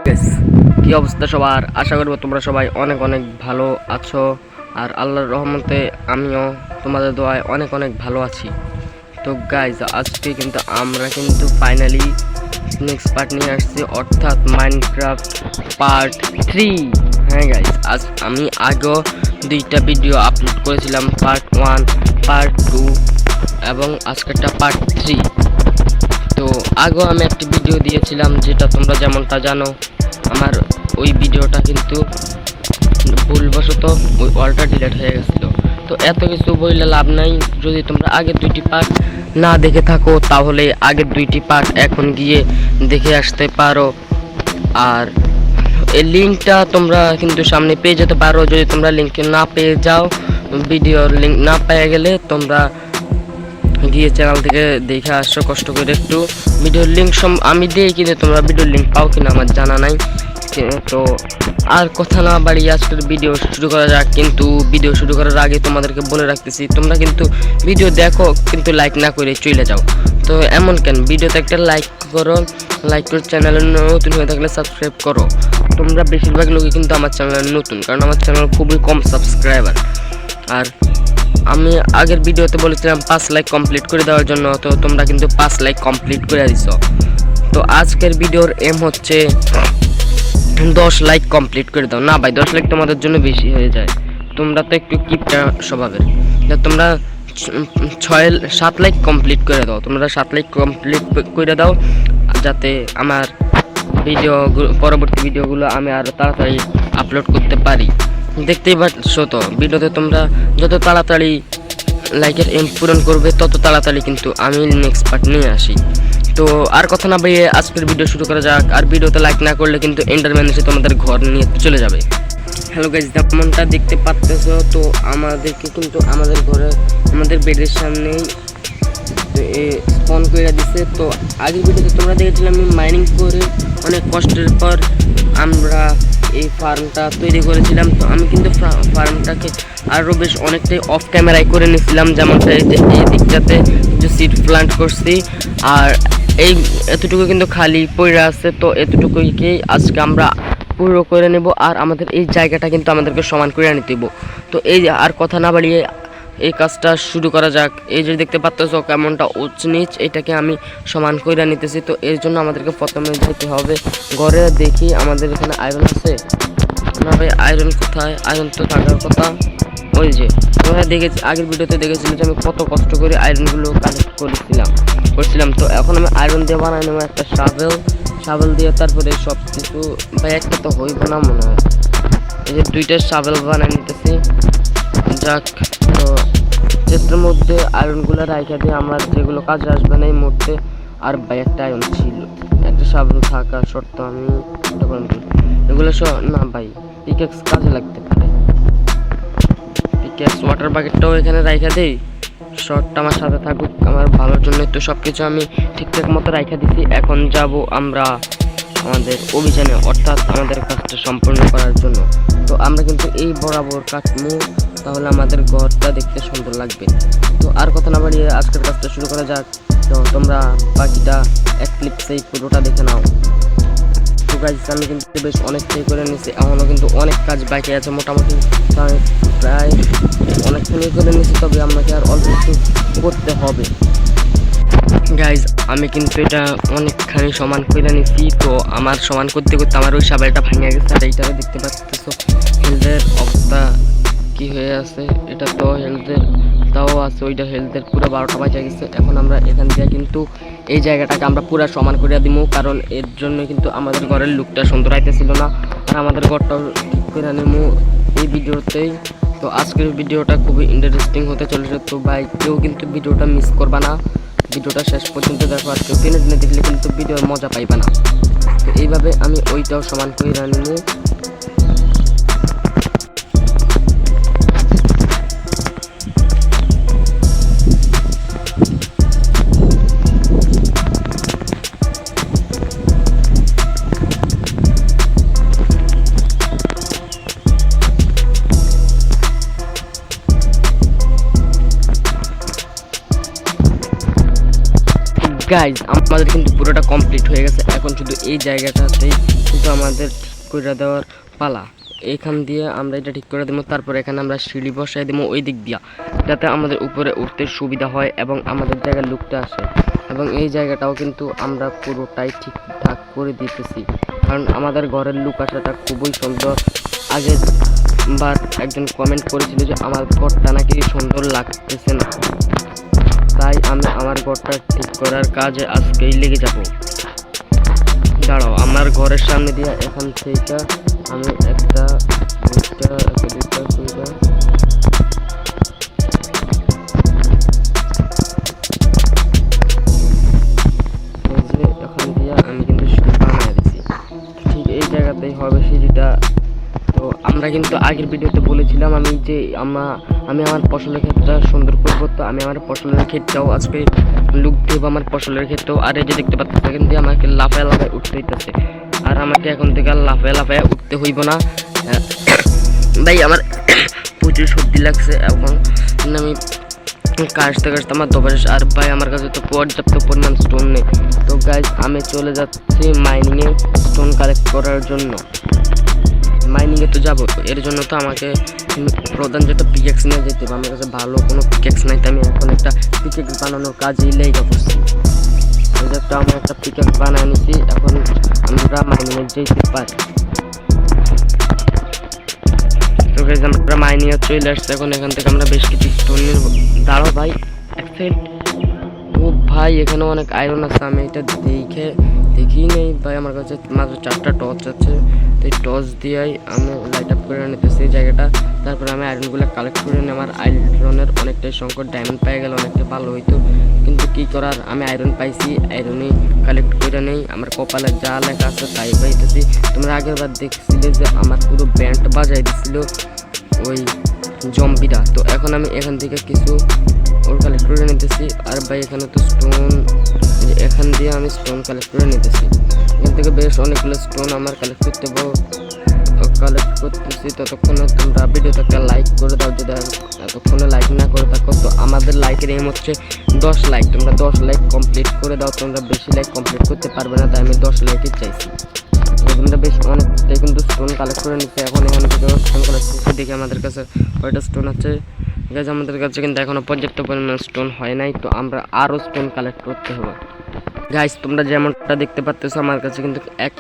Guys, কি অবস্থা সবার? আশা করব তোমরা সবাই অনেক অনেক ভালো আছো। আর আল্লাহর রহমতে আমিও তোমাদের দোয়ায় অনেক অনেক ভালো আছি। তো গাইজ, আজকে কিন্তু আমরা ফাইনালি নেক্সট পার্ট নিয়ে আসছি, অর্থাৎ মাইনক্রাফট পার্ট 3। হ্যাঁ গাইজ, আজ আমি আগেও দুইটা ভিডিও আপলোড করেছিলাম, পার্ট 1, পার্ট 2 এবং আজকেরটা পার্ট 3। তো আগেও আমি একটি ভিডিও দিয়েছিলাম, যেটা তোমরা যেমনটা জানো আমার ওই ভিডিওটা কিন্তু ভুলবশত ওই ওয়ালটা ডিলিট হয়ে গেছিলো। তো এত কিছু বললে লাভ নাই, যদি তোমরা আগের দুইটি পার্ট না দেখে থাকো তাহলে আগের দুইটি পার্ট এখন গিয়ে দেখে আসতে পারো। আর এই লিঙ্কটা তোমরা কিন্তু সামনে পেয়ে যেতে পারো। যদি তোমরা লিঙ্ক না পেয়ে যাও, ভিডিওর লিঙ্ক না পেয়ে গেলে তোমরা গিয়ে চ্যানেল থেকে দেখে আসো কষ্ট করে একটু। ভিডিওর লিঙ্ক আমি দিই, কিন্তু তোমরা ভিডিওর লিঙ্ক পাও কিনা আমার জানা নাই। তো আর কথা না বাড়িয়ে আজকের ভিডিও শুরু করা যাক। কিন্তু ভিডিও শুরু করার আগে তোমাদেরকে বলে রাখতেছি, তোমরা কিন্তু ভিডিও দেখো কিন্তু লাইক না করে চলে যাও। তো এমন কেন? ভিডিওতে একটা লাইক করো, লাইক করে চ্যানেলে নতুন হয়ে থাকলে সাবস্ক্রাইব করো। তোমরা বেশিরভাগ লোকই কিন্তু আমার চ্যানেলে নতুন, কারণ আমার চ্যানেল খুবই কম সাবস্ক্রাইবার। আর আমি আগের ভিডিওতে বলেছিলাম 5 লাইক কমপ্লিট করে দেওয়ার জন্য, তো তোমরা কিন্তু 5 লাইক কমপ্লিট করে দিছো। তো আজকের ভিডিওর এম হচ্ছে 10 লাইক কমপ্লিট করে দাও। না ভাই, 10 লাইক তোমাদের জন্য বেশি হয়ে যায়, তোমরা তো একটু কিপটা স্বভাবের। তোমরা 7 লাইক কমপ্লিট করে দাও, তোমরা 7 লাইক কমপ্লিট করে দাও, যাতে আমার পরবর্তী ভিডিওগুলো আমি আরও তাড়াতাড়ি আপলোড করতে পারি। দেখতেই পাচ্ছ তো ভিডিওতে, তোমরা যত তাড়াতাড়ি লাইকের এম পূরণ করবে তত তাড়াতাড়ি কিন্তু আমি নেক্সট পার্ট নিয়ে আসি। তো আর কথা না বাড়িয়ে আজকের ভিডিও শুরু করা যাক। আর ভিডিওতে লাইক না করলে কিন্তু এন্ডারম্যান এসে তোমাদের ঘর নিয়ে চলে যাবে। হ্যালো গাইজ, যেমনটা দেখতে পাচ্তেছো, তো আমাদেরকে কিন্তু আমাদের ঘরে আমাদের বেডের সামনেই স্পন করে দিচ্ছে। তো আগের ভিডিওতে তোমরা দেখেছিলাম আমি মাইনিং করে অনেক কষ্টের পর আমরা এই ফার্মটা তৈরি করেছিলাম। তো আমি কিন্তু ফার্মটাকে আরও বেশ অনেকটাই অফ ক্যামেরায় করে নিয়েছিলাম, যেমনটা এই দিকটাতে কিছু সিড প্লান্ট করছি। আর এই এতটুকু কিন্তু খালি পড়ে আছে, তো এতটুকুকেই আজকে আমরা পুরো করে নেব। আর আমাদের এই জায়গাটা কিন্তু আমাদেরকে সমান করে নিতে দেবো। তো এই আর কথা না বাড়িয়ে এই কাজটা শুরু করা যাক। এই যে দেখতে পাচ্ছ কেমনটা উঁচ নিচ, এটাকে আমি সমান করে নিতেছি। তো এর জন্য আমাদেরকে প্রথমে যেতে হবে ঘরে। দেখি আমাদের এখানে আয়রন আছে না ভাই? আয়রন কোথায়? আয়রন তো থাকার কথা। ওই যে তোমরা দেখেছি আগের ভিডিওতে দেখেছিল যে আমি কত কষ্ট করে আয়রনগুলো কালেক্ট করছিলাম। তো এখন আমি আয়রন দিয়ে বানাই নেবো একটা শাবেল দিয়ে। তারপরে সব কিছু ভাই একটা তো হইব না মনে হয়। এই যে 2টা শাবেল বানাই নিতেছি। যাক, তো ক্ষেত্রের মধ্যে আয়রনগুলো রাইখা দিয়ে আমার যেগুলো কাজে আসবে না এই মুহূর্তে। আর ভাই একটা আয়রন ছিল, একটা শাবেল থাকা শর্ত আমি এগুলো না ভাই, পিকেক্স কাজে লাগতে পারে। পিকেক্স ওয়াটার বাকেটটাও এখানে রাইখা দেই, শর্টটা আমার সাথে থাকুক আমার ভালোর জন্য। তো সব কিছু আমি ঠিকঠাক মতো রাইখা দিছি। এখন যাব আমরা আমাদের অভিযানে, অর্থাৎ আমাদের কাজটা সম্পূর্ণ করার জন্য। তো আমরা কিন্তু এই বরাবর কাটবো, তাহলে আমাদের ঘরটা দেখতে সুন্দর লাগবে। তো আর কথা না বাড়িয়ে আজকের কাজটা শুরু করা যাক। তো তোমরা বাকিটা এক ক্লিপসেই পুরোটা দেখে নাও। তো গাইজ, আমি কিন্তু বেশ অনেকটাই করে নিয়েছি, এখনও কিন্তু অনেক কাজ বাকি আছে। মোটামুটি প্রায় অনেকখানি করে নিয়েছি, তবে আমাকে আর অল্প একটু করতে হবে। গাইজ, আমি কিন্তু এটা অনেকখানি সমান করে নিয়েছি। তো আমার সমান করতে করতে আমার ওই শাবেলটা ভেঙে গেছে। আর এইটাও দেখতে পাচ্ছ হেলথের অবস্থা কি হয়ে আছে। এটা তো হেলথের তাও আছে, ওইটা হেলথের পুরো 12টা বাজে গেছে। এখন আমরা এখান থেকে কিন্তু এই জায়গাটাকে আমরা পুরো সমান করে দিব, কারণ এর জন্য কিন্তু আমাদের ঘরের লুকটা সুন্দর আইতেছিল না। আর আমাদের ঘরটাও ঠিক করে নেব এই ভিডিওতেই। তো আজকের ভিডিওটা খুবই ইন্টারেস্টিং হতে চলেছে। তো ভাই, কেউ কিন্তু ভিডিওটা মিস করবা না, ভিডিওটা শেষ পর্যন্ত দেখো। আর কেউ টেনে টেনে দেখলে কিন্তু ভিডিওর মজা পাইবা না। তো এইভাবে আমি ওইটাও সমান করে নেব। গাইজ আমাদের কিন্তু পুরোটা কমপ্লিট হয়ে গেছে, এখন শুধু এই জায়গাটাতেই কিন্তু আমাদের ঠিক করে দেওয়ার পালা। এইখান দিয়ে আমরা এটা ঠিক করে দেবো, তারপর এখানে আমরা সিঁড়ি বসাই দেবো ওই দিক দিয়া, যাতে আমাদের উপরে উঠতে সুবিধা হয় এবং আমাদের জায়গার লুকটা আসে। এবং এই জায়গাটাও কিন্তু আমরা পুরোটাই ঠিকঠাক করে দিতেছি, কারণ আমাদের ঘরের লুক আসাটা খুবই সুন্দর। আগের বার একজন কমেন্ট করেছিল যে আমার ঘরটা নাকি সুন্দর লাগতেছে না, তাই আমি আমার ঘরটা ঠিক করার কাজে আজকেই লেগে যাব। দাঁড়াও, আমার ঘরের সামনে দিয়ে এখান থেকে আমি একটা এখান দিয়ে আমি কিন্তু সিঁড়ি বানিয়ে দিচ্ছি, ঠিক এই জায়গাতেই হবে সিঁড়িটা। তো আমরা কিন্তু আগের ভিডিওতে বলেছিলাম আমি আমার ফসলের ক্ষেতটা সুন্দর করবো, তো আমি আমার ফসলের ক্ষেতটাও আজকে লুক দেবো আমার ফসলের ক্ষেতটাও। আর এই যে দেখতে পাচ্ছি কিন্তু আমাকে লাফায় লাফায় উঠতে হইতেছে, আর আমাকে এখন থেকে আর লাফায় লাফায় উঠতে হইব না। ভাই আমার প্রচুর সর্দি লাগছে, এখন আমি কাজতে কাজতে আমার দোকানে। আর ভাই আমার কাছে তো পর্যাপ্ত পরিমাণ স্টোন নেই, তো গাইজ আমি চলে যাচ্ছি মাইনিংয়ে স্টোন কালেক্ট করার জন্য। মাইনিংয়ে তো যাবো, এর জন্য তো আমাকে প্রধান যেটা পিকেক্স নিয়ে যেতে হবে। আমার কাছে ভালো কোনো পিকেক্স নাই, তো আমি এখন একটা পিকেক্স বানানোর কাজেই লেগে করছি। ওই একটা আমি একটা পিকেক্স বানিয়ে নিছি, এখন আমরা মাইনিংয়ে যেতে পারি। তো গাইজ আমরা মাইনিংয়ে চলে আসছি, এখন এখান থেকে আমরা বেশ কিছু স্টোন নিব। দাঁড়াও ভাই এক সাইড, ও ভাই এখানে অনেক আয়রন আছে, আমি এটা দেখি নেই ভাই। আমার কাছে মাত্র 4টা টর্চ আছে, তো এই টর্চ দিয়েই আমি লাইট আপ করে নিতেছি এই জায়গাটা। তারপরে আমি আয়রনগুলো কালেক্ট করে নিই। আমার আয়রনের অনেকটাই সংকট, ডায়মন্ড পেয়ে গেলে অনেকটা ভালো হইতো, কিন্তু কি করার, আমি আয়রন পাইছি, আয়রনই কালেক্ট করে নেই। আমার কপালে যা লেখা আছে তাই পাইতেছি। তোমরা আগের বার দেখছিলে যে আমার পুরো ব্যান্ড বাজাই দিছিল ওই জম্বিটা, তো এখন আমি এখান থেকে কিছু ওর কালেক্ট করে নিতেছি। আর ভাই এখানে তো স্টোন, এখান দিয়ে আমি স্টোন কালেক্ট করে নিতেছি। এখান থেকে বেশ অনেকগুলো স্টোন আমার কালেক্ট করতেছি। ততক্ষণে তোমরা ভিডিওটাকে লাইক করে দাও, যদি এতক্ষণে লাইক না করে থাকো। তো আমাদের লাইকের এম হচ্ছে 10 লাইক, তোমরা 10 লাইক কমপ্লিট করে দাও। তোমরা বেশি লাইক কমপ্লিট করতে পারবে না, তাই আমি 10 লাইকই চাইছি। তোমরা বেশ অনেকটাই কিন্তু স্টোন কালেক্ট করে নিচ্ছে। এখন এখানে থেকে স্টোন কালেক্ট করতে দেখি আমাদের কাছে কয়টা স্টোন আছে। গাইজ আমাদের কাছে কিন্তু এখনও পর্যাপ্ত পরিমাণ স্টোন হয় নাই, তো আমরা আরও স্টোন কালেক্ট করতে হবে। গাইজ তোমরা যেমনটা দেখতে পাচ্ছ আমার কাছে কিন্তু এক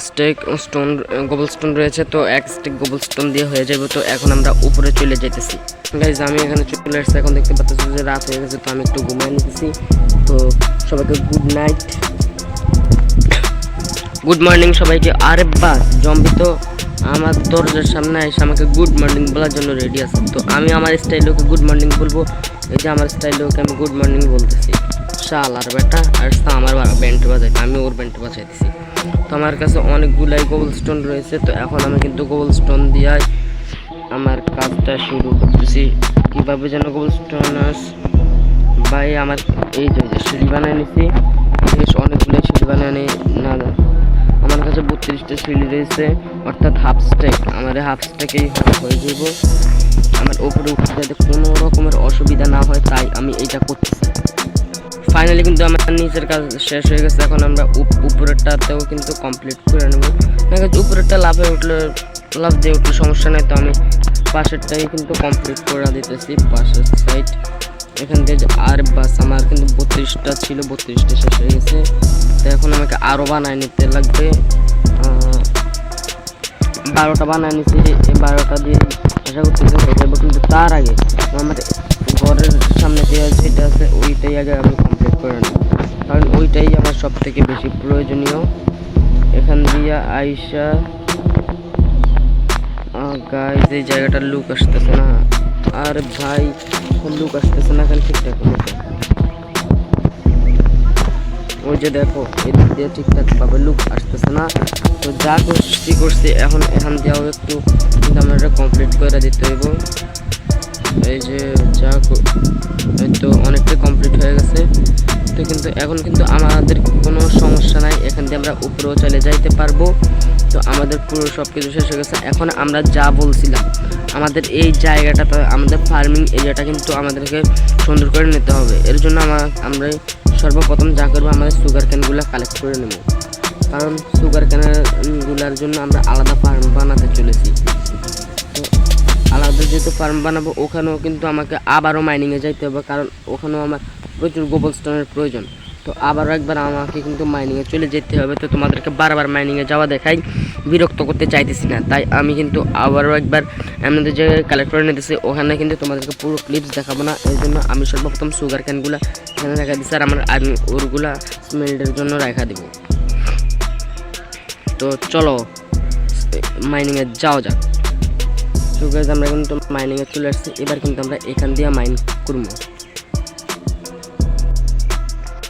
স্টেক স্টোন গোবল স্টোন রয়েছে, তো এক স্টেক গোবল স্টোন দিয়ে হয়ে যাবে। তো এখন আমরা উপরে চলে যেতেছি। গাইজ আমি এখানে চলে আসছি, এখন দেখতে পাচ্ছি যে রাত হয়ে গেছে, তো আমি একটু ঘুমিয়ে নিতেছি। তো সবাইকে গুড নাইট, গুড মর্নিং সবাইকে। আরে বাস জম্বি তো আমার দরজার সামনে এসে আমাকে গুড মর্নিং বলার জন্য রেডি আছে, তো আমি আমার স্টাইলে ওকে গুড মর্নিং বলবো। এই যে আমার স্টাইলে ওকে আমি গুড মর্নিং বলতেছি। শাল আর বেটা আর আমার ব্যান্ড বাজাইতে, আমি ওর ব্যান্ড বাজাইতেছি। তো আমার কাছে অনেকগুলাই গোবল স্টোন রয়েছে, তো এখন আমি কিন্তু গোবল স্টোন দিয়ে আমার কাজটা শুরু করতেছি। কীভাবে যেন গোবল স্টোন ভাই আমার এই যে সিঁড়ি বানিয়ে নিছি, বেশ অনেকগুলো সিঁড়ি বানিয়ে না আমার কাছে 32টা সিঁড়ি রয়েছে, অর্থাৎ হাফ স্টেক। আমার হাফ স্টেকেই হয়ে যাব। আমার উপরে উঠতে যাতে কোনো রকমের অসুবিধা না হয়, তাই আমি এইটা করতেছি। ফাইনালি কিন্তু আমার নিচের কাজ শেষ হয়ে গেছে, এখন আমরা উপরেরটাতেও কিন্তু কমপ্লিট করে নেব। উপরেরটা লাভ দিয়ে উঠলে সমস্যা নেই, তো আমি পাশেরটাই কিন্তু কমপ্লিট করে দিতেছি, পাশের সাইড এখান থেকে। আর বাস আমার কিন্তু 32টা ছিল, 32টা শেষ হয়ে গেছে, তো এখন আমাকে আরও বানায় নিতে লাগবে। 12টা বানায় নিচ্ছি, এই 12টা দিয়ে আশা করতেছি হয়ে যাবো। কিন্তু তার আগে আমার ঘরের সামনে যেটা আছে ওইটাই আগে আমি কমপ্লিট করে নেব, কারণ ওইটাই আমার সব থেকে বেশি প্রয়োজনীয়। এখান দিয়ে আইসা গাইজ এই জায়গাটার লুক আসতেছে না, আর ভাই লুক আসতেছে না এখানে ঠিকঠাক মতো। ওই যে দেখো এদিক দিয়ে ঠিকঠাকভাবে লুক আসতেছে না, তো যা করছি এখন এখান দিয়েও একটু কিন্তু আমরা এটা কমপ্লিট করে দিতে হইব। এই যে যা এই তো অনেকটাই কমপ্লিট হয়ে গেছে। তো কিন্তু এখন কিন্তু আমাদের কোনো সমস্যা নাই, এখান দিয়ে আমরা উপরেও চলে যাইতে পারবো। তো আমাদের পুরো সব কিছু শেষ হয়ে গেছে। এখন আমরা যা বলছিলাম, আমাদের এই জায়গাটা, আমাদের ফার্মিং এরিয়াটা কিন্তু আমাদেরকে সুন্দর করে নিতে হবে। এর জন্য আমরা সর্বপ্রথম যা করবো, আমাদের সুগার ক্যানগুলো কালেক্ট করে নেব, কারণ সুগার ক্যানগুলোর জন্য আমরা আলাদা ফার্ম বানাতে চলেছি। তো আলাদা যেহেতু ফার্ম বানাবো, ওখানেও কিন্তু আমাকে আবারও মাইনিংয়ে যাইতে হবে, কারণ ওখানেও আমার প্রচুর কোবলস্টোনের প্রয়োজন। তো আবারও একবার আমাকে কিন্তু মাইনিংয়ে চলে যেতে হবে। তো তোমাদেরকে বারবার মাইনিংয়ে যাওয়া দেখাই বিরক্ত করতে চাইতেছি না, তাই আমি কিন্তু আবারও একবার আমাদের যে কালেক্ট করে নিতেছি, ওখানে কিন্তু তোমাদেরকে পুরো ক্লিপস দেখাবো না। এই জন্য আমি সর্বপ্রথম সুগার ক্যানগুলো এখানে রেখা দিচ্ছি, আর আমার ওরগুলা স্মেল্টের জন্য রেখা দিব। তো চলো মাইনিংয়ে যাওয়া যাক। তো গাইস, আমরা কিন্তু মাইনিংয়ে চলে আসছি। এবার কিন্তু আমরা এখান দিয়ে মাইন করবো।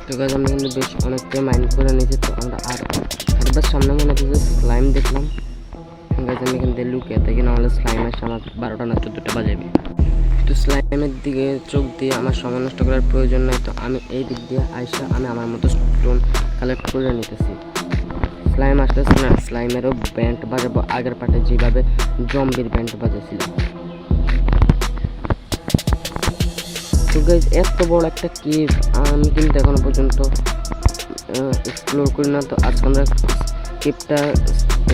তো গাইস, আমরা কিন্তু বেশ অনেকটাই মাইন করে নিয়েছি। তো আমরা আরেকবার সামনে মনে হচ্ছে যে স্লাইম দেখলাম। গাইস, আমি এখান দিয়ে লুকিয়ে থাকি, নাহলে স্লাইমের সামনে 12টা না 14টা বাজাবে। তো স্লাইমের দিকে চোখ দিয়ে আমার সময় নষ্ট করার প্রয়োজন নাই। তো আমি এই দিক দিয়ে আইসা আমি আমার মতো স্টোন কালেক্ট করে নিতেছি। স্লাইম আসতেছে না, স্লাইমেরও ব্যান্ড বাজাবো আগের পাটে যেভাবে জম্বির ব্যান্ড বাজেছিল। তো গাইস, এত বড় একটা কেভ আমি কিন্তু এখনো পর্যন্ত এক্সপ্লোর করি না। তো আজকে আমরা কেভটা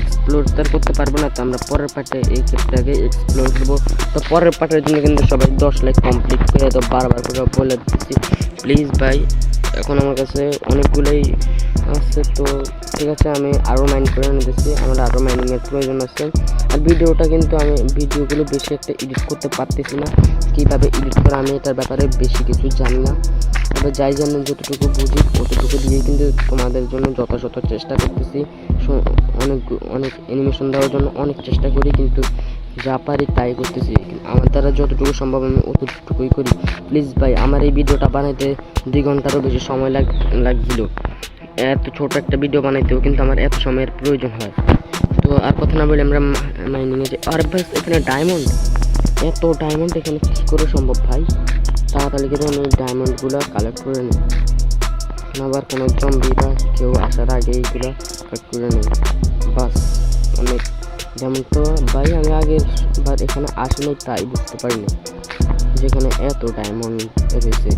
এক্সপ্লোর তো করতে পারবো না, তো আমরা পরের পার্টে এই কেভটাকে এক্সপ্লোর করবো। তো পরের পার্টের জন্য কিন্তু সবাই 10 লাইক কমপ্লিট করে, তো বারবার করে বলে দিচ্ছি প্লিজ ভাই। এখন আমার কাছে অনেকগুলোই আছে, তো ঠিক আছে, আমি আরও মাইন করে নিতেছি। আমার আরও মাইনিংয়ের প্রয়োজন আছে। আর ভিডিওটা কিন্তু আমি ভিডিওগুলো বেশি একটা এডিট করতে পারতেছি না, কীভাবে এডিট করে আমি এটার ব্যাপারে বেশি কিছু জানি না। তবে যাই জানি, যতটুকু বুঝি ততটুকু দিয়েই কিন্তু তোমাদের জন্য যথাযথ চেষ্টা করতেছি। অনেক অ্যানিমেশন দেওয়ার জন্য অনেক চেষ্টা করি, কিন্তু যা পারি তাই করতেছি। আমার দ্বারা যতটুকু সম্ভব আমি অতটুকুই করি। প্লিজ ভাই, আমার এই ভিডিওটা বানাইতে 2 ঘন্টারও বেশি সময় লাগছিল। এত ছোট একটা ভিডিও বানাইতেও কিন্তু আমার এত সময়ের প্রয়োজন হয়। তো আর কথা না বলে আমরা মাইনিংয়ে যাই। আর ভাই, এখানে ডায়মন্ড, এত ডায়মন্ড এখানে কী করে সম্ভব ভাই? তাড়াতাড়ি করে আমি ডায়মন্ডগুলো কালেক্ট করে নিই, আবার কোনো জম্বি বা কেউ আসার আগে এইগুলো কালেক্ট করে নিই। বাস, অনেক ডায়মন্ড। তো ভাই, আমি আগের বার এখানে আসলে তাই বুঝতে পারিনি যেখানে এত ডায়মন্ড রয়েছে।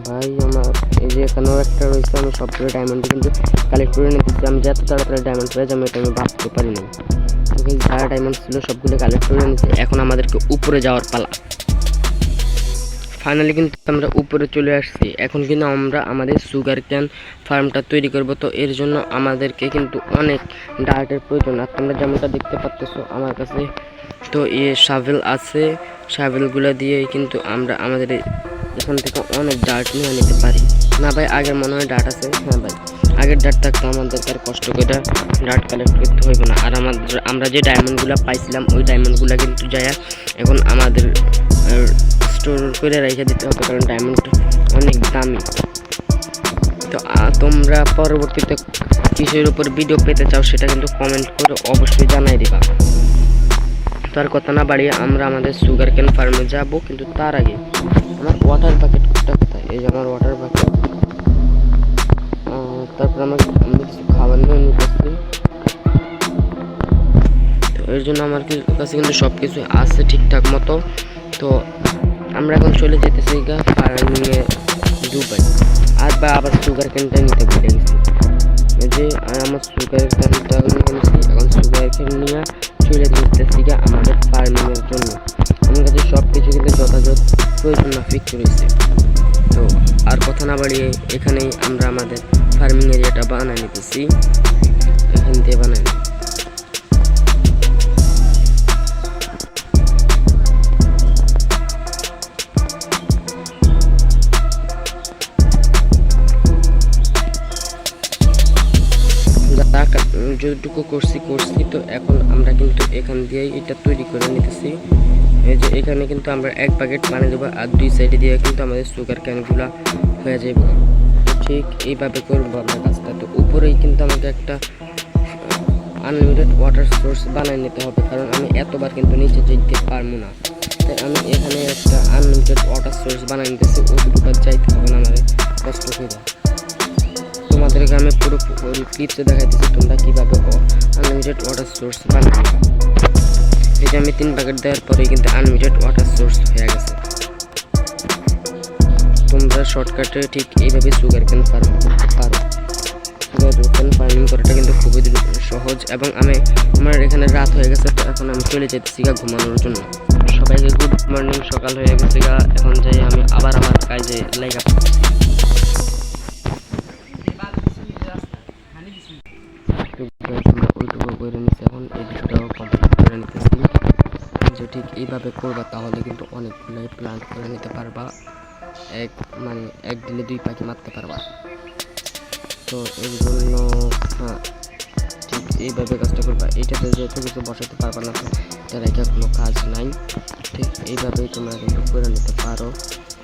ভাই, আমার এই যে এখানেও একটা রয়েছে, আমি সবগুলো ডায়মন্ড কিন্তু কালেক্ট করে নিতেছি। আমি যত তাড়াতাড়ি ডায়মন্ড পেয়ে যাবো এটা আমি ভাবতে পারিনি। যা ডায়মন্ড ছিল সবগুলো কালেক্ট করে নিচ্ছি। এখন আমাদেরকে উপরে যাওয়ার পালা। ফাইনালি কিন্তু আমরা উপরে চলে আসছি। এখন কিন্তু আমরা আমাদের সুগার ক্যান ফার্মটা তৈরি করব। তো এর জন্য আমাদেরকে কিন্তু অনেক ডার্টের প্রয়োজন। আর তোমরা যেমনটা দেখতে পাচ্ছ আমার কাছে তো শাভেল আছে, শাভেলগুলো দিয়ে কিন্তু আমরা আমাদের এখান থেকে অনেক ডার্ট নিয়ে নিতে পারি। না ভাই, আগের মনে হয় ডার্ট আছে। হ্যাঁ ভাই, আগের ডার্ট থাকতো আমাদেরকে আর কষ্ট করে ডার্ট কালেক্ট করতে হইব না। আর আমরা যে ডায়মন্ডগুলো পাইছিলাম ওই ডায়মন্ডগুলো কিন্তু যায় এখন আমাদের স্টোর করে রেখে দিতে হবে, কারণ ডায়মন্ড অনেক দামি। তো তোমরা পরবর্তীতে কিসের উপর ভিডিও পেতে চাও সেটা কিন্তু কমেন্ট করে অবশ্যই জানাই দিবা। তো আর কথা না বাড়িয়ে আমরা আমাদের সুগার ক্যান ফার্মে যাবো, কিন্তু তার আগে আমার ওয়াটার বাকেটটা কোথায়? এই যে আমার ওয়াটার বাকেট। তারপর আমি কিছু খাবার নিয়ে নিতেছি। তো এর জন্য আমার কাছে কিন্তু সব কিছু আছে ঠিকঠাক মতো। তো আমরা এখন চলে যেতেছি ফার্মিংয়ে দুবাই। আর বা আবার সুগার ক্যানটা নিতে ভুলে গেছি। এই যে আমার সুগার ক্যানটা নিয়েছি, এখন সুগার ক্যান নিয়ে চলে যেতেছি আমাদের ফার্মিংয়ের জন্য। আমার কাছে সব কিছু কিন্তু যথাযথ প্রয়োজন মাফিক রয়েছে। তো আর কথা না বাড়িয়ে এখানেই আমরা আমাদের ফার্মিং এরিয়াটা বানিয়ে নিতেছি। এখান দিয়ে বানাই যতটুকু করছি। তো এখন আমরা কিন্তু এখান দিয়েই এটা তৈরি করে নিতেছি। এই যে এখানে কিন্তু আমরা 1 প্যাকেট পানি দেবো, আর 2 সাইডে দিয়ে কিন্তু আমাদের সুগার ক্যানগুলো হয়ে যাবে। ঠিক এইভাবে করবো আমরা কাজটা। তো উপরেই কিন্তু আমাকে একটা আনলিমিটেড ওয়াটার সোর্স বানিয়ে নিতে হবে, কারণ আমি এতবার কিন্তু নিচে যেতে পারবো না। তাই আমি এখানে একটা আনলিমিটেড ওয়াটার সোর্স বানাই নিতেছি, ওইটুকু যাইতে হবে না আমার কষ্ট করে। তোমাদেরকে আমি পুরো ক্লিপসে দেখাইতেছি তোমরা কীভাবে আনলিমিটেড ওয়াটার সোর্স বানাবে। এই যে আমি 3 প্যাকেট দেওয়ার পরেই কিন্তু আনলিমিটেড ওয়াটার সোর্স হয়ে গেছে। তোমরা শর্টকাটে ঠিক এইভাবে সুগার কেন ফার্মিং করতে পারো। সুগার কেন ফার্মিং করাটা কিন্তু খুবই সহজ। এবং আমার এখানে রাত হয়ে গেছে, তো এখন আমি চলে যেতেছি ঘুমানোর জন্য। সবাইকে গুড মর্নিং, সকাল হয়ে গেছে এখন যাই আমি আবার আমার কাজে লাইগা পড়ছি। আমরা ওইটুকু করে নিচ্ছি, এখন এডিটটাও কমপ্লিট করে নিতেছি। যে ঠিক এইভাবে করবা তাহলে কিন্তু অনেকগুলোই প্ল্যান্ট করে নিতে পারবা, এক দিলে 2 পাখি মারতে পারবা। তো এর জন্য হ্যাঁ ঠিক এইভাবে কাজটা করবা। এইটাতে যেহেতু কিছু বসাতে পারবা না, তো এটা রেখে কোনো কাজ নাই। ঠিক এইভাবেই তোমরা কিন্তু করে নিতে পারো।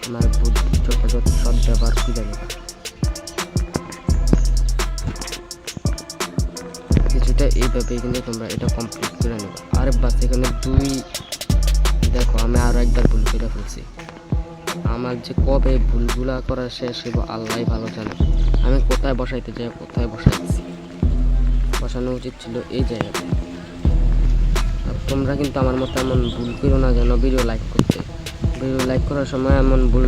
আমার বুদ্ধি যথাযথ সদ্ব্যবহার করে নেবা। কিছুটা এইভাবেই কিন্তু তোমরা এটা কমপ্লিট করে নেবা। আর বাস এখানে 2 দেখো আমি আরও একবার ভুল করে ফেলছি। আমার যে কবে ভুলগুলা করা শেষ হইব আল্লাহ ভালো জানে। আমি কোথায় বসাইতে যাই কোথায় বসাইছি, বসানো উচিত ছিল এই জায়গাতে। তোমরা কিন্তু আমার মতো এমন ভুল করো না যেন ভিডিও লাইক করার সময় এমন ভুল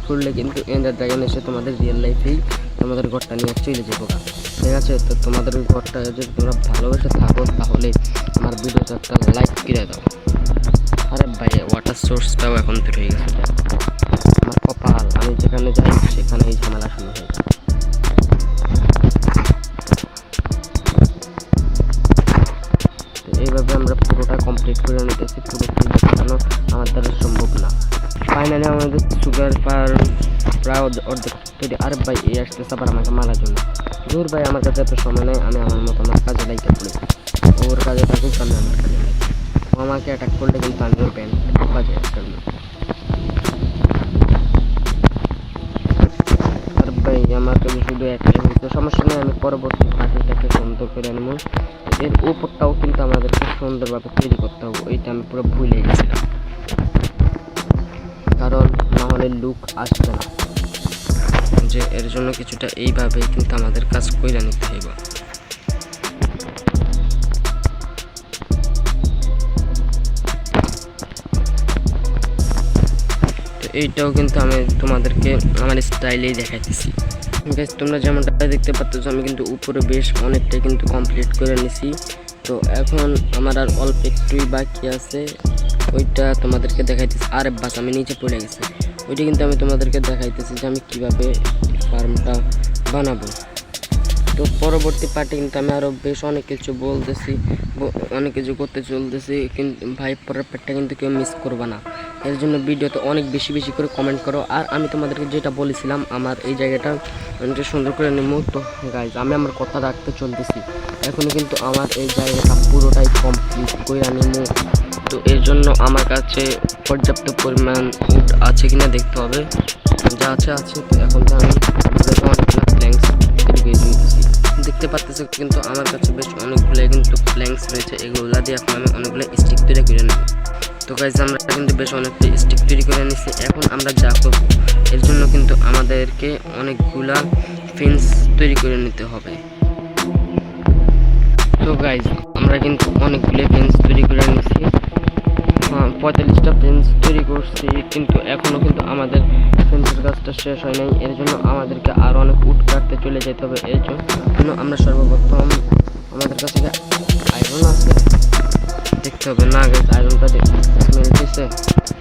করলে কিন্তু এন্ডার ড্রাগন এসে তোমাদের রিয়েল লাইফেই তোমাদের ঘরটা নিয়ে চলে যাবো। ঠিক আছে, তো তোমাদের ওই ঘরটা যদি তোমরা ভালোবেসে থাকো তাহলে আমার ভিডিওতে একটা লাইক করে দাও। আরে ভাই ওয়াটার সোর্সটাও এখন তৈরি হয়ে গেছে। আমার কপাল, আমি যেখানে যাই সেখানে এই ঝামেলা শুরু হয়ে যায়। তো এইভাবে আমরা পুরোটা কমপ্লিট করে নিতেছি। পুরো দেখানো আমার দ্বারা সম্ভব না। ফাইনালি আমাদের সুগার ফার্ম প্রায় অর্ধেক তৈরি। আরে ভাই এই আসতেছে আবার আমাকে মারার জন্য। দূর ভাই, আমার কাছে এত সময় নেই, আমি আমার মতো আমার কাজে লাইতে পড়ি। ওর কাজে থাকুক, আমি আমার কাজে লাইক। ও আমাকে অ্যাটাক করলে কিন্তু আমি ওর প্যান্ট বাজে একটা। আর ভাই আমার কাছে শুধু একটাই হয়েছে, সমস্যা নেই, আমি পরবর্তী পার্টিটাকে সুন্দর করে আনবো। এর উপরটাও কিন্তু আমাদেরকে সুন্দরভাবে তৈরি করতে হবে। ওইটা আমি পুরো ভুলে গেছিলাম, কারণ না হলে লুক আসবে না। যে এর জন্য কিছুটা এইভাবে কিন্তু আমাদের কাজ করে নিতে হবে। তো এইটাও কিন্তু আমি তোমাদেরকে আমার স্টাইলেই দেখাইতেছি। গাইস তোমরা যেমনটা দেখতে পাচ্ছ আমি কিন্তু উপরে বেশ অনেকটাই কিন্তু কমপ্লিট করে নিছি। তো এখন আমার আর অল্প একটুই বাকি আছে, ওইটা তোমাদেরকে দেখাইতেছি। আরে বাস আমি নিচে পড়ে গেছি। ওইটা কিন্তু আমি তোমাদেরকে দেখাইতেছি যে আমি কীভাবে ফার্মটা বানাবো। তো পরবর্তী পার্টে কিন্তু আমি আরও বেশ অনেক কিছু বলতেছি, অনেক কিছু করতে চলতেছি। কিন্তু ভাই পরের পার্টটা কিন্তু কেউ মিস করবে না। এর জন্য ভিডিওতে অনেক বেশি বেশি করে কমেন্ট করো। আর আমি তোমাদেরকে যেটা বলেছিলাম আমার এই জায়গাটা অনেকটা সুন্দর করে নেব। তো গাইজ আমি আমার কথা রাখতে চলতেছি। এখনই কিন্তু আমার এই জায়গাটা পুরোটাই কমপ্লিট করে নেব। তো এর জন্য আমার কাছে পর্যাপ্ত পরিমাণ উড আছে কিনা দেখতে হবে। যা আছে আছে। তো এখন তো আমি অনেকগুলো প্ল্যাঙ্কস তৈরি করে নিতেছি, দেখতে পাচ্তেছি। কিন্তু আমার কাছে বেশ অনেকগুলো কিন্তু প্ল্যাঙ্কস রয়েছে, এগুলো দিয়ে এখন আমি অনেকগুলো স্টিক তৈরি করে নেব। তো গাইজ আমরা কিন্তু বেশ অনেকটা স্টিক তৈরি করে নিচ্ছি। এখন আমরা যা করব এর জন্য কিন্তু আমাদেরকে অনেকগুলা ফেন্স তৈরি করে নিতে হবে। তো গাইজ আমরা কিন্তু অনেকগুলো ফেন্স তৈরি করে নিচ্ছি, 45টা ফেন্স তৈরি করছি। কিন্তু এখনও কিন্তু আমাদের ফেন্সের কাজটা শেষ হয় নাই। এর জন্য আমাদেরকে আরও অনেক উড কাটতে চলে যেতে হবে। এর জন্য আমরা সর্বপ্রথম আমাদের কাছে আয়রন আছে দেখতে হবে। না গেছে আয়রনটা স্মেল্ট হয়েছে,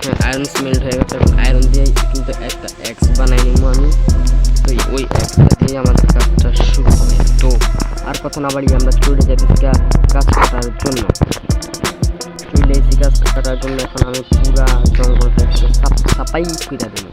হ্যাঁ আয়রন স্মেল্ট হয়ে গেছে। এখন আয়রন দিয়েই কিন্তু একটা এক্স বানাই নিব আমি। তো ওই এক্সটা দিয়ে আমাদের কাজটা শুরু হবে। তো আর কথা না বাড়িয়ে আমরা চলে যেতেছি গাছ কাটার জন্য। চলে এসেছি গাছ কাটার জন্য। এখন আমি পুরা জঙ্গলটা সাফাই করে দেবো।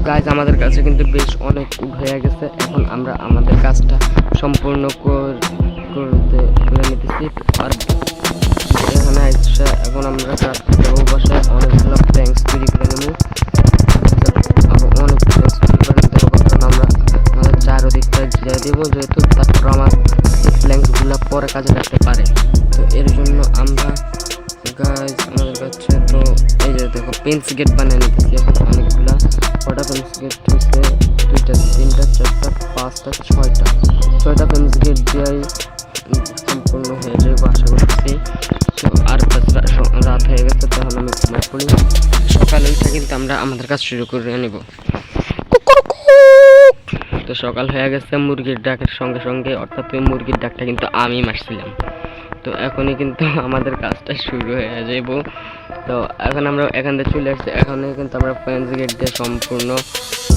গাইজ আমাদের কাছে কিন্তু বেশ অনেক উড হয়ে গেছে। এখন আমরা আমাদের কাজটা সম্পূর্ণ করতে করে নিতেছি। আর এখানে এসে এখন আমরা বাসায় অনেকগুলো প্ল্যাঙ্কস তৈরি করে নেব। আরও অনেক প্ল্যাঙ্কস তৈরি করে নিতে হবে, কারণ আমরা আমাদের চারদিকটা ঘিরে দেবো, যেহেতু তারপর আমার এই প্ল্যাঙ্কসগুলো পরে কাজে লাগতে পারে। তো এর জন্য আমরা গাইজ আমাদের কাছে তো এই যে দেখো পেন্স গেট বানিয়ে নিতেছি। এখন অনেকগুলা কটা পেন্স গেট হয়েছে, 2টা 3টা 4টা 5টা 6টা পেন্স গেট দিয়েই সম্পূর্ণ হয়ে যাবে আশা করতেছি। তো আর রাত হয়ে গেছে, তাহলে আমি ঘুমাই পড়ি। সকালে উঠে কিন্তু আমরা আমাদের কাজ শুরু করে নিব। তো সকাল হয়ে গেছে, মুরগির ডাকের সঙ্গে সঙ্গে, অর্থাৎ ওই মুরগির ডাকটা কিন্তু আমি মারছিলাম। তো এখনই কিন্তু আমাদের কাজটা শুরু হয়ে যাব। তো এখন আমরা এখান থেকে চলে আসছি। এখানে কিন্তু আমরা ফেন্স গেট দিয়ে সম্পূর্ণ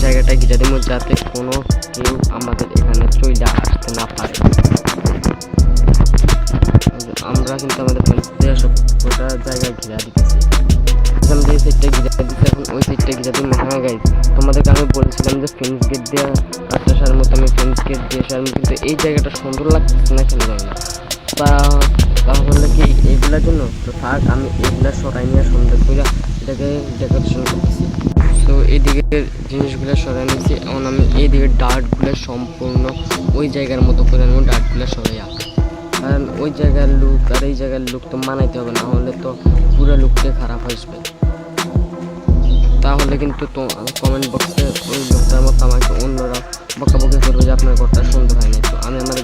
জায়গাটা ঘিরে দেবো, যাতে কোনো কেউ আমাদের এখানে চলে আসতে না পারে। আমরা কিন্তু আমাদের ফেন্স দিয়ে সব গোটা জায়গায় ঘিরে দিতেছি। এখান থেকে সাইডটা ঘিরে দিচ্ছি, এখন ওই সাইডটা ঘিরে দিই। হ্যাঁ গাইজ, তোমাদেরকে আমি বলছিলাম যে ফেন্স গেট দিয়ে রাস্তা সারার মতো আমি ফেন্স গেট দিয়ে সারার, কিন্তু এই জায়গাটা সুন্দর লাগতেছে না কেন জানি না। তাহলে কি এইগুলোর জন্য তো থাক, আমি এইগুলা সরাই নিয়ে সুন্দর করে এটাকে ডেকোরেশন করতেছি। তো এইদিকে জিনিসগুলো সরাই নিয়েছি। এখন আমি এইদিকে ডার্টগুলো সম্পূর্ণ ওই জায়গার মতো করে নেব, ডার্টগুলো সরাইয়া। কারণ ওই জায়গার লুক আর এই জায়গার লুক তো মানাইতে হবে, না হলে তো পুরো লুকটাই খারাপ হয়ে যাবে। তাহলে কিন্তু তো কমেন্ট বক্সে ওই লোকটার মতো আমাকে অন্যরা বকাবকি করবে যে আপনার ঘরটা সুন্দর হয়নি। তো আমি আমার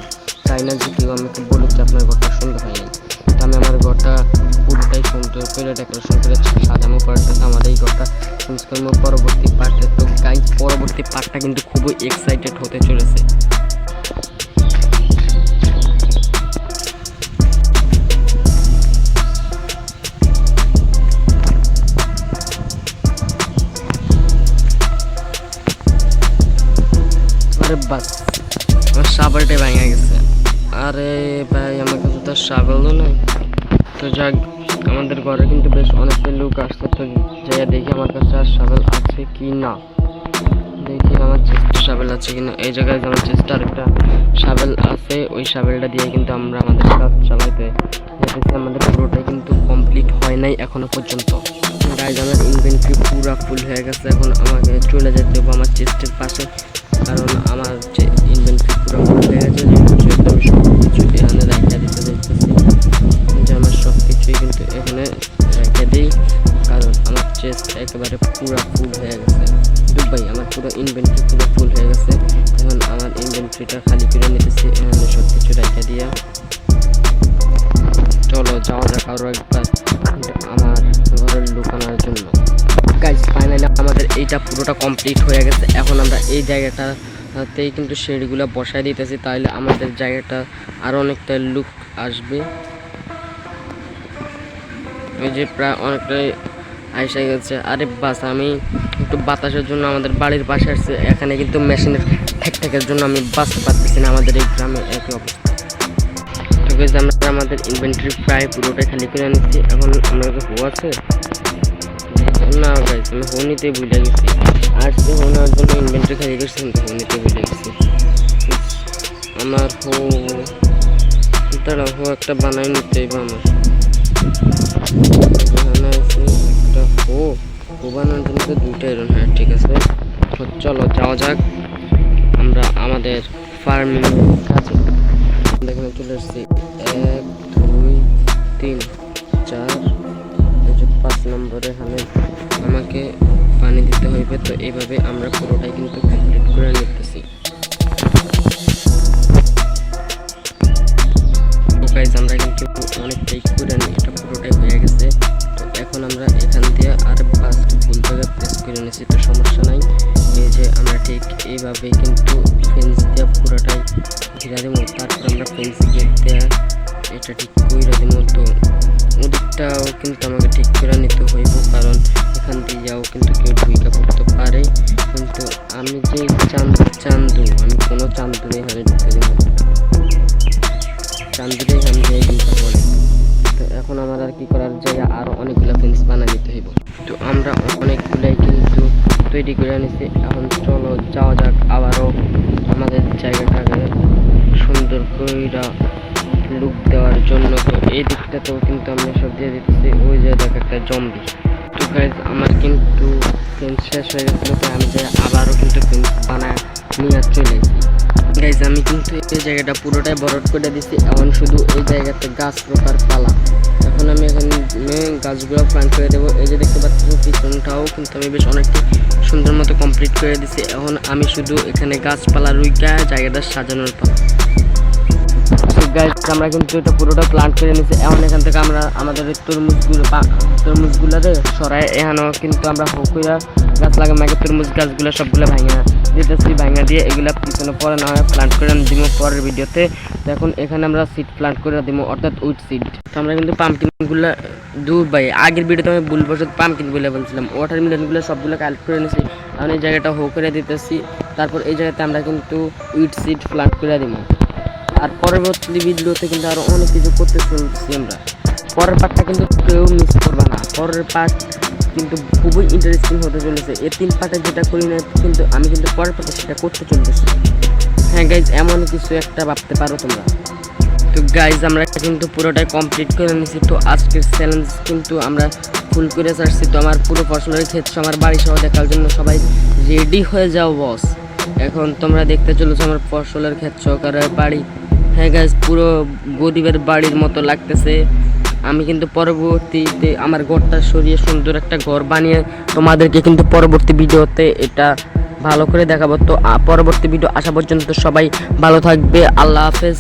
চাই না যে কেউ আমাকে বলুক যে আপনার ঘরটা সুন্দর হয়নি। তো আমি আমার ঘরটা পুরোটাই সুন্দর করে ডেকোরেশন করে সাজানো পারতেছে। আমার এই ঘরটা চেঞ্জ করবো পরবর্তী পার্টে। তো গাইজ পরবর্তী পার্টটা কিন্তু খুবই এক্সাইটেড হতে চলেছে। বাস আমার শাবলটাই ভেঙে গেছে। আরে ভাই, আমার কাছে তো শাবলও নাই। তো যাক, আমাদের ঘরে কিন্তু বেশ অনেকটা লোক আসছে। তো যাইয়া দেখি আমার কাছে আর শাবল আছে কি না, দেখি আমার চেষ্টা শাবল আছে কিনা। এই জায়গায় আমার চেষ্টা আরেকটা শাবল আছে, ওই শাবলটা দিয়ে কিন্তু আমরা আমাদের কাজ চালাইতে যেতেছি। আমাদের পুরোটাই কিন্তু কমপ্লিট হয় নাই এখনো পর্যন্ত। গাইজ আমার ইনভেন্টরি পুরো ফুল হয়ে গেছে। এখন আমাকে চলে যেতে হবে আমার চেস্টের পাশে, কারণ আমার যে ইনভেন্টরি পুরো ফুল হয়ে গেছে। যেহেতু আমি সব কিছু এখানে রেখে দিতে দেখতেছি, যে আমার সব কিছুই কিন্তু এখানে রেখে দিই, কারণ আমার চেস্ট একেবারে পুরো ফুল হয়ে গেছে। ভাই আমার পুরো ইনভেন্টরি পুরো ফুল হয়ে গেছে। এখন আমার ইনভেন্টরিটা খালি করে নিতেছি এখানে সব কিছু রেখে দিয়ে। চলো যাওয়া যাক আরও একবার আমার ঘরের লুকানোর জন্য। গাইজ ফাইনালি আমাদের এইটা পুরোটা কমপ্লিট হয়ে গেছে। এখন আমরা এই জায়গাটাতেই কিন্তু সিঁড়িগুলো বসায় দিতেছি, তাহলে আমাদের জায়গাটা আরও অনেকটা লুক আসবে। এই যে প্রায় অনেকটাই আইসা গেছে। আরে বাস, আমি একটু বাতাসের জন্য আমাদের বাড়ির পাশে আসছে। এখানে কিন্তু মেশিনের ঠেকের জন্য আমি বাঁচতে পারতেছি না। আমাদের এই গ্রামে একই অবস্থা। তো গাইজ আমরা আমাদের ইনভেন্টরি প্রায় পুরোটাই খালি করে নিচ্ছি। এখন আমার কাছে হো আছে না গাইজ, আমি হো নিতে ভুলে গেছি। আজকে হো নেওয়ার জন্য ইনভেন্টরি খালি করছি, কিন্তু হো নিতে ভুলে গেছি। আমার হো তারা হো একটা বানাই নিতে হবে আমার। এখানে আছে একটা হো বানানোর জন্য তো 2টা আয়রন। হ্যাঁ ঠিক আছে, চলো যাওয়া যাক আমরা আমাদের ফার্মিং কাজে। এখানে চলে আসছি 1 2 3 4, 5 নম্বরে এখানে আমাকে পানি দিতে হইবে। তো এইভাবে আমরা পুরোটাই কিন্তু কমপ্লিট করে নিতেছি। গাইজ আমরা কিন্তু অনেকটাই করে নিই, এটা পুরোটাই হয়ে গেছে। তো এখন আমরা এখান দিয়ে আর ফার্স্ট ফুল থেকে প্রেস করে নিয়েছি, তো সমস্যা নাই। এই যে আমরা ঠিক এইভাবে কিন্তু ফেন্স দিয়ে পুরোটাই ঘিরা দেবো। তারপর আমরা ফেন্স গেট দিয়ে এটা ঠিক করে দেবো। তো ওদিকটাও কিন্তু আমাকে ঠিক করে নিতে হইব, কারণ এখান দিয়েও কিন্তু কেউ ভূমিকা পড়তে পারে। কিন্তু আমি যে চান্দু আমি কোনো চান্দু নেই হারে ঢুকে দেবো, চান্দুরে এখান দিয়ে কিন্তু পড়ে। তো এখন আমার আর কি করার জায়গা, আরও অনেকগুলো ফেন্স বানিয়ে নিতে হইব। তো আমরা অনেকগুলাই কিন্তু তৈরি করে নিছি। এখন চলো যাওয়া যাক আবারও আমাদের জায়গাটাকে সুন্দর কইরা লুক দেওয়ার জন্য। তো এই দিকটাতেও কিন্তু আমরা সব দিয়ে দিতেছি। ওই যে দেখ একটা জম্বি। তো গাইজ আমার কিন্তু ফেন্স শেষ হয়ে গেছিলো, তাই আমি যে আবারও কিন্তু ফেন্স বানায় নিয়ে চলে এসেছি। গাইজ আমি কিন্তু এই জায়গাটা পুরোটাই বরট করে দিছি। এখন শুধু এই জায়গাতে গাছ রোপার পালা। এখন আমি এখানে গাছগুলো প্ল্যান্ট করে দেবো। এই যে দেখতে পাচ্ছি পিছনটাও কিন্তু আমি বেশ অনেকটা সুন্দর মতো কমপ্লিট করে দিছি। এখন আমি শুধু এখানে গাছপালা রুইকা জায়গাটা সাজানোর পালা। গাইজ আমরা কিন্তু এটা পুরোটা প্ল্যান্ট করে নিছি। এখন এখান থেকে আমরা আমাদের তরমুজগুলোরে সরাই এখানেও কিন্তু আমরা হকুইরা গাছ লাগাই মাকে তরমুজ গাছগুলো সবগুলো ভাঙা দিতেছি। ভাঙা দিয়ে এগুলা পিছনে পরে না হয় প্ল্যান্ট করে দিব পরের ভিডিওতে। তো এখন এখানে আমরা সিড প্ল্যান্ট করে দিব, অর্থাৎ উইড সিড। তো আমরা কিন্তু পাম্পকিনগুলো দূর ভাই আগের ভিডিওতে আমি ভুলবশত পাম্পকিনগুলো বলছিলাম, ওয়াটারমেলনগুলো সবগুলো কালেক্ট করে নিয়েছি। এখন এই জায়গাটা হো করে দিতেছি। তারপর এই জায়গাতে আমরা কিন্তু উইড সিড প্ল্যান্ট করে দিব। আর পরবর্তী ভিডিওতে কিন্তু আরও অনেক কিছু করতে চলতেছি আমরা। পরের পার্টটা কিন্তু কেউ মিস করবে না। পরের পার্ট কিন্তু খুবই ইন্টারেস্টিং হতে চলেছে। এই 3 পার্টে যেটা করি না কিন্তু আমি কিন্তু পরের পার্টে সেটা করতে চলতেছি। হ্যাঁ গাইজ, এমন কিছু একটা ভাবতে পারো তোমরা। তো গাইজ আমরা কিন্তু পুরোটাই কমপ্লিট করে নিয়েছি। তো আজকের চ্যালেঞ্জ কিন্তু আমরা ফুল করে ছাড়ছি। তো আমার পুরো ফসলের ক্ষেত্রে আমার বাড়ি সহ দেখার জন্য সবাই রেডি হয়ে যাও বস। এখন তোমরা দেখতে চলেছো আমার ফসলের ক্ষেত সহকারে বাড়ি। হ্যাঁ গাইজ, পুরো গরিবের বাড়ির মতো লাগতেছে। আমি কিন্তু পরবর্তীতে আমার ঘরটা সরিয়ে সুন্দর একটা ঘর বানিয়ে তোমাদেরকে কিন্তু পরবর্তী ভিডিওতে এটা ভালো করে দেখাবো। তো পরবর্তী ভিডিও আসা পর্যন্ত সবাই ভালো থাকবে। আল্লাহ হাফেজ।